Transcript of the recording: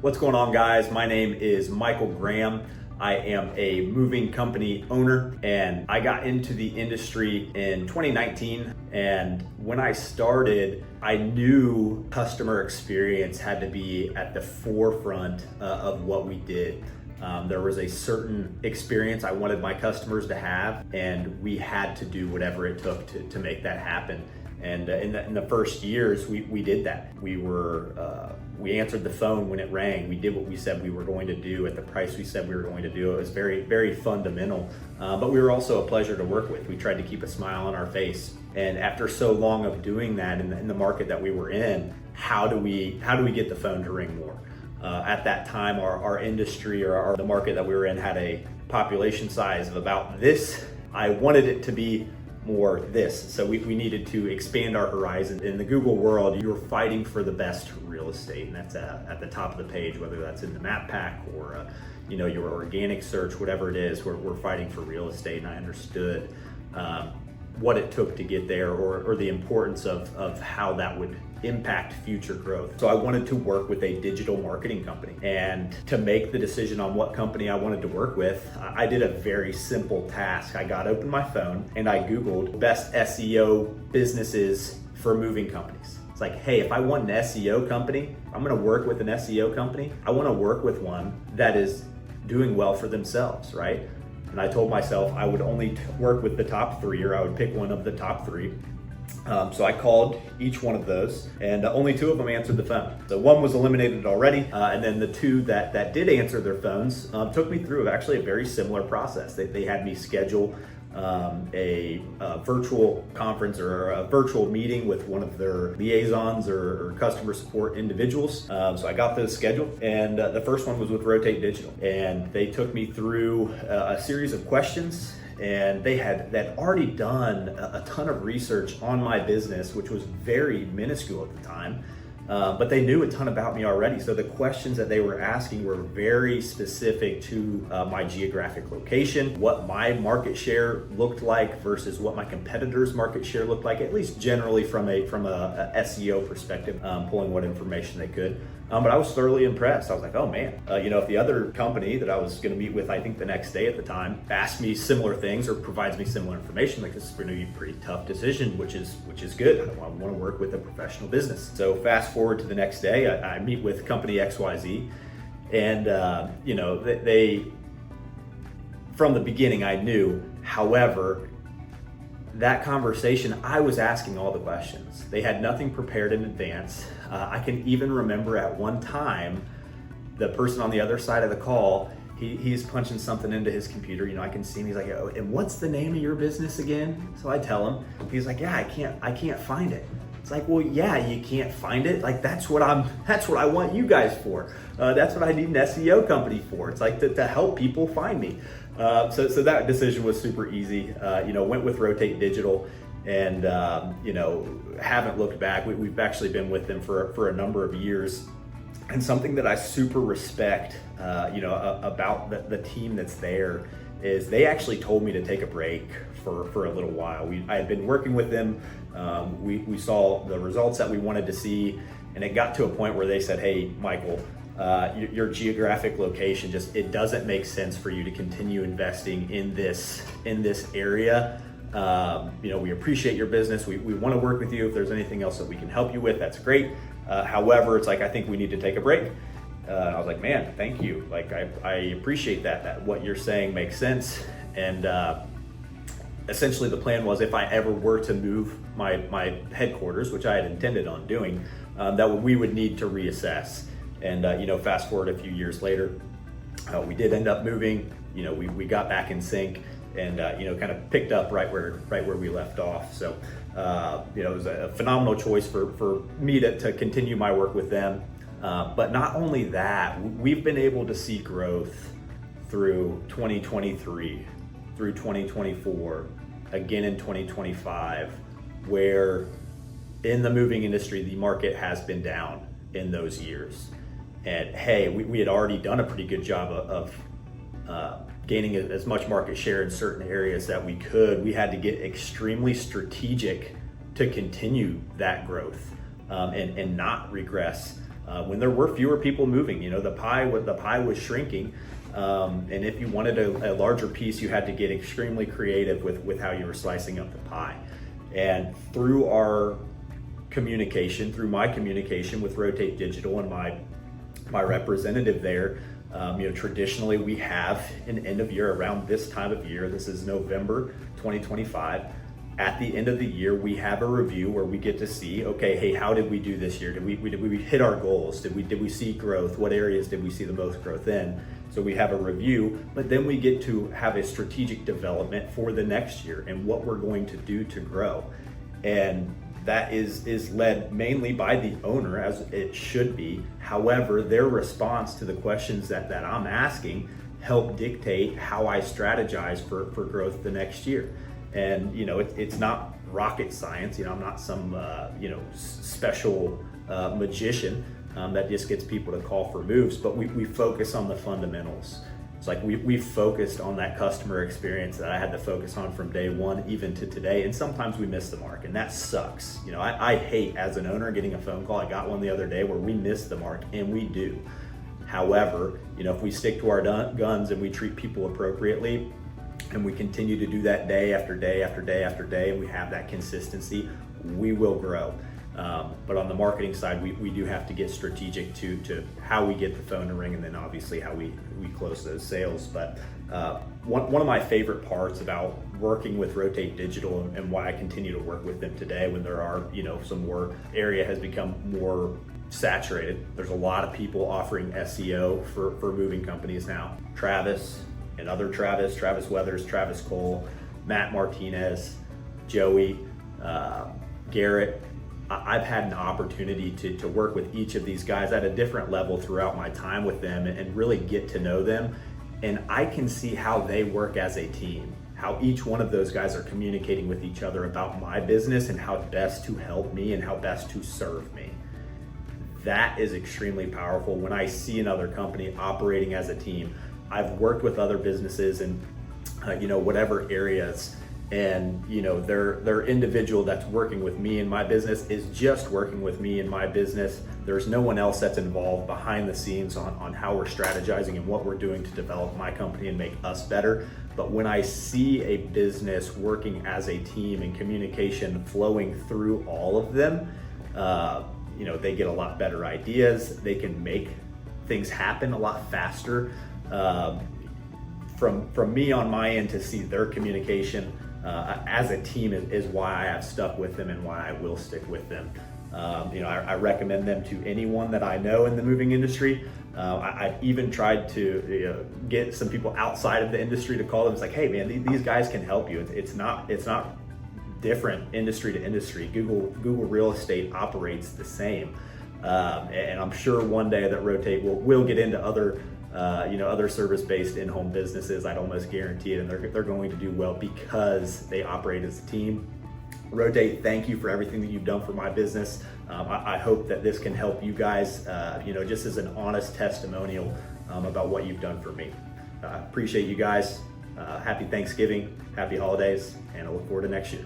What's going on, guys? My name is Michael Graham. I am a moving company owner, and I got into the industry in 2019. And when I started, I knew customer experience had to be at the forefront of what we did. There was a certain experience I wanted my customers to have, and we had to do whatever it took to make that happen. And in the first years, we did that. We answered the phone when it rang. We did what we said we were going to do at the price we said we were going to do. It was very, very fundamental, but we were also a pleasure to work with. We tried to keep a smile on our face. And after so long of doing that in the market that we were in, how do we get the phone to ring more? At that time, our industry or the market that we were in had a population size of about this. I wanted it to be more this. So we needed to expand our horizon. In the Google world, you're fighting for the best real estate, and that's at the top of the page, whether that's in the map pack or your organic search, whatever it is, we're fighting for real estate. And I understood what it took to get there, or the importance of how that would impact future growth. So I wanted to work with a digital marketing company, and to make the decision on what company I wanted to work with, I did a very simple task. I opened my phone and I Googled best SEO businesses for moving companies. It's like, hey, if I want an SEO company, I'm gonna work with an SEO company. I wanna work with one that is doing well for themselves, right? And I told myself I would only work with the top three, or I would pick one of the top three. So I called each one of those, and only two of them answered the phone. So one was eliminated already, and then the two that did answer their phones took me through actually a very similar process. They had me schedule a virtual conference or a virtual meeting with one of their liaisons or customer support individuals. So I got those scheduled, and the first one was with Rotate Digital, and they took me through a series of questions. And they'd already done a ton of research on my business, which was very minuscule at the time, but they knew a ton about me already. So the questions that they were asking were very specific to my geographic location, what my market share looked like versus what my competitors' market share looked like, at least generally from a SEO perspective, pulling what information they could. But I was thoroughly impressed. I was like, oh man, if the other company that I was going to meet with, I think the next day at the time, asked me similar things or provides me similar information, like, this is going to be a pretty tough decision, which is good. I want to work with a professional business. So fast forward to the next day, I meet with company XYZ, and they from the beginning I knew. However, that conversation, I was asking all the questions. They had nothing prepared in advance. I can even remember at one time, the person on the other side of the call, he's punching something into his computer. I can see him. He's like, oh, and what's the name of your business again? So I tell him. He's like, yeah, I can't find it. It's like, well, yeah, you can't find it. Like, that's what I want you guys for. That's what I need an SEO company for. It's like to help people find me. So that decision was super easy. Went with Rotate Digital, and haven't looked back. We've actually been with them for a number of years. And something that I super respect, about the team that's there, is they actually told me to take a break for a little while. I had been working with them. We saw the results that we wanted to see, and it got to a point where they said, hey, Michael, your geographic location, it doesn't make sense for you to continue investing in this area. We appreciate your business. We want to work with you. If there's anything else that we can help you with, that's great. However, it's like, I think we need to take a break. I was like, man, thank you. Like, I appreciate that what you're saying makes sense. And essentially the plan was, if I ever were to move my headquarters, which I had intended on doing, that we would need to reassess. And fast forward a few years later, we did end up moving. We got back in sync, and kind of picked up right where we left off. So it was a phenomenal choice for me to continue my work with them. But not only that, we've been able to see growth through 2023, through 2024, again in 2025, where in the moving industry, the market has been down in those years. And hey, we had already done a pretty good job of gaining as much market share in certain areas that we could. We had to get extremely strategic to continue that growth and not regress when there were fewer people moving. The pie was shrinking. And if you wanted a larger piece, you had to get extremely creative with how you were slicing up the pie. And through our communication, through my communication with Rotate Digital and my representative there, traditionally we have an end of year around this time of year. This is November 2025. At the end of the year, we have a review where we get to see, okay, hey, how did we do this year? Did we hit our goals? Did we see growth? What areas did we see the most growth in? So we have a review, but then we get to have a strategic development for the next year and what we're going to do to grow. And that is led mainly by the owner, as it should be. However, their response to the questions that I'm asking help dictate how I strategize for growth the next year. And it's not rocket science. I'm not some special magician that just gets people to call for moves, but we focus on the fundamentals. It's like we focused on that customer experience that I had to focus on from day one even to today, and sometimes we miss the mark, and that sucks. I hate, as an owner, getting a phone call. I got one the other day where we missed the mark, and we do. However, if we stick to our guns and we treat people appropriately, and we continue to do that day after day after day after day, and we have that consistency, we will grow. But on the marketing side, we do have to get strategic to how we get the phone to ring, and then obviously how we close those sales. But one of my favorite parts about working with Rotate Digital and why I continue to work with them today, when there are some more area has become more saturated. There's a lot of people offering SEO for moving companies now. Travis Weathers, Travis Cole, Matt Martinez, Joey, Garrett. I've had an opportunity to work with each of these guys at a different level throughout my time with them and really get to know them. And I can see how they work as a team, how each one of those guys are communicating with each other about my business and how best to help me and how best to serve me. That is extremely powerful when I see another company operating as a team. I've worked with other businesses in whatever areas, and their individual that's working with me in my business is just working with me in my business. There's no one else that's involved behind the scenes on how we're strategizing and what we're doing to develop my company and make us better. But when I see a business working as a team and communication flowing through all of them, they get a lot better ideas. They can make things happen a lot faster. From me on my end to see their communication as a team is why I have stuck with them and why I will stick with them. I recommend them to anyone that I know in the moving industry. I've even tried to get some people outside of the industry to call them. It's like, hey man, these guys can help you. It's not different industry to industry. Google real estate operates the same. And I'm sure one day that Rotate will get into other service-based in-home businesses. I'd almost guarantee it, and they're going to do well because they operate as a team. Rotate, thank you for everything that you've done for my business. I hope that this can help you guys, just as an honest testimonial about what you've done for me. Appreciate you guys. Happy Thanksgiving, happy holidays, and I look forward to next year.